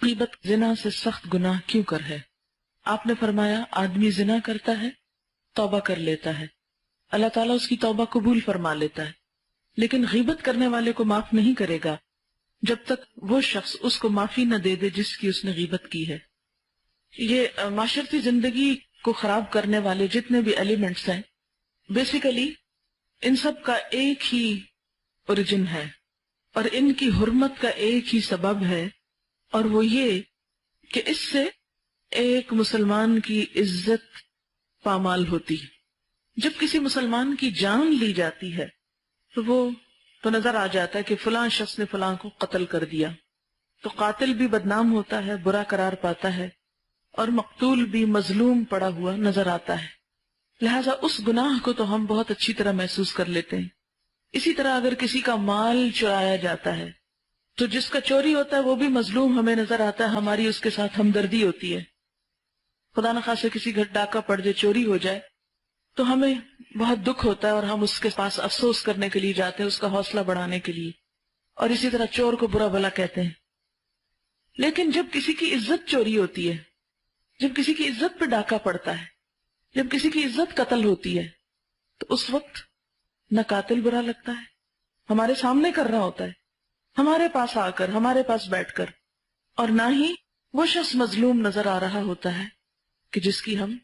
غیبت زنا سے سخت گناہ کیوں کر ہے؟ آپ نے فرمایا آدمی زنا کرتا ہے، توبہ کر لیتا ہے، اللہ تعالیٰ اس کی توبہ قبول فرما لیتا ہے، لیکن غیبت کرنے والے کو معاف نہیں کرے گا جب تک وہ شخص اس کو معافی نہ دے دے جس کی اس نے غیبت کی ہے۔ یہ معاشرتی زندگی کو خراب کرنے والے جتنے بھی ایلیمنٹس ہیں، بیسیکلی ان سب کا ایک ہی اوریجن ہے اور ان کی حرمت کا ایک ہی سبب ہے، اور وہ یہ کہ اس سے ایک مسلمان کی عزت پامال ہوتی ہے۔ جب کسی مسلمان کی جان لی جاتی ہے تو وہ تو نظر آ جاتا ہے کہ فلاں شخص نے فلاں کو قتل کر دیا، تو قاتل بھی بدنام ہوتا ہے، برا قرار پاتا ہے، اور مقتول بھی مظلوم پڑا ہوا نظر آتا ہے۔ لہٰذا اس گناہ کو تو ہم بہت اچھی طرح محسوس کر لیتے ہیں۔ اسی طرح اگر کسی کا مال چرایا جاتا ہے تو جس کا چوری ہوتا ہے وہ بھی مظلوم ہمیں نظر آتا ہے، ہماری اس کے ساتھ ہمدردی ہوتی ہے۔ خدا نخواستہ کسی گھر ڈاکہ پڑ جائے، چوری ہو جائے تو ہمیں بہت دکھ ہوتا ہے اور ہم اس کے پاس افسوس کرنے کے لیے جاتے ہیں، اس کا حوصلہ بڑھانے کے لیے، اور اسی طرح چور کو برا بھلا کہتے ہیں۔ لیکن جب کسی کی عزت چوری ہوتی ہے، جب کسی کی عزت پہ ڈاکہ پڑتا ہے، جب کسی کی عزت قتل ہوتی ہے، تو اس وقت نہ قاتل برا لگتا ہے، ہمارے سامنے کر رہا ہوتا ہے، ہمارے پاس آ کر، ہمارے پاس بیٹھ کر، اور نہ ہی وہ شخص مظلوم نظر آ رہا ہوتا ہے کہ جس کی ہم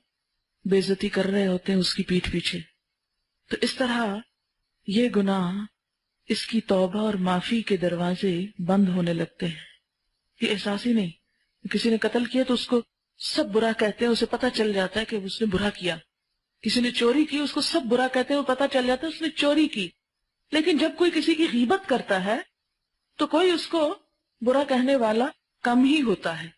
بے عزتی کر رہے ہوتے ہیں اس کی پیٹھ پیچھے۔ تو اس طرح یہ گناہ، اس کی توبہ اور معافی کے دروازے بند ہونے لگتے ہیں۔ یہ احساس ہی نہیں، کسی نے قتل کیا تو اس کو سب برا کہتے ہیں، اسے پتہ چل جاتا ہے کہ اس نے برا کیا۔ کسی نے چوری کی، اس کو سب برا کہتے ہیں، وہ پتہ چل جاتا ہے اس نے چوری کی۔ لیکن جب کوئی کسی کی غیبت کرتا ہے تو کوئی اس کو برا کہنے والا کم ہی ہوتا ہے۔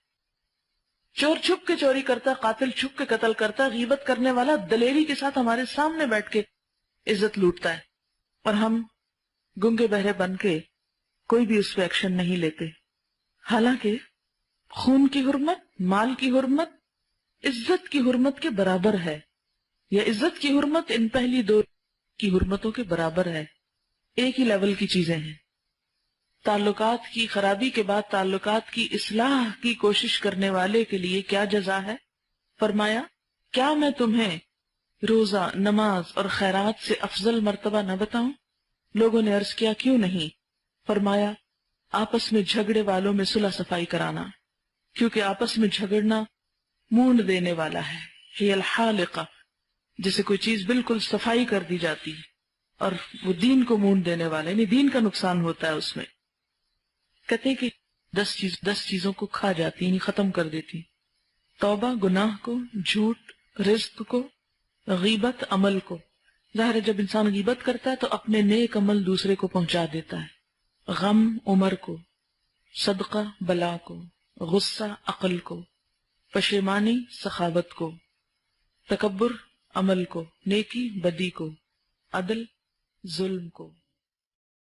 چور چھپ کے چوری کرتا، قاتل چھپ کے قتل کرتا، غیبت کرنے والا دلیری کے ساتھ ہمارے سامنے بیٹھ کے عزت لوٹتا ہے، اور ہم گنگے بہرے بن کے کوئی بھی اس پہ ایکشن نہیں لیتے۔ حالانکہ خون کی حرمت، مال کی حرمت، عزت کی حرمت کے برابر ہے، یا عزت کی حرمت ان پہلی دو کی حرمتوں کے برابر ہے، ایک ہی لیول کی چیزیں ہیں۔ تعلقات کی خرابی کے بعد تعلقات کی اصلاح کی کوشش کرنے والے کے لیے کیا جزا ہے؟ فرمایا کیا میں تمہیں روزہ، نماز اور خیرات سے افضل مرتبہ نہ بتاؤں؟ لوگوں نے عرض کیا کیوں نہیں؟ فرمایا آپس میں جھگڑے والوں میں صلح صفائی کرانا، کیونکہ آپس میں جھگڑنا مونڈ دینے والا ہے، ہی الحالقہ، جسے کوئی چیز بالکل صفائی کر دی جاتی ہے اور وہ دین کو مونڈ دینے والا، یعنی دین کا نقصان ہوتا ہے اس میں۔ کہتے ہیں کہ 10 چیزوں کو کھا جاتی، یعنی ختم کر دیتی: توبہ گناہ کو، جھوٹ رزق کو، غیبت عمل کو۔ ظاہر ہے جب انسان غیبت کرتا ہے تو اپنے نیک عمل دوسرے کو پہنچا دیتا ہے، غم عمر کو، صدقہ بلا کو، غصہ عقل کو، پشیمانی سخاوت کو، تکبر عمل کو، نیکی بدی کو، عدل ظلم کو۔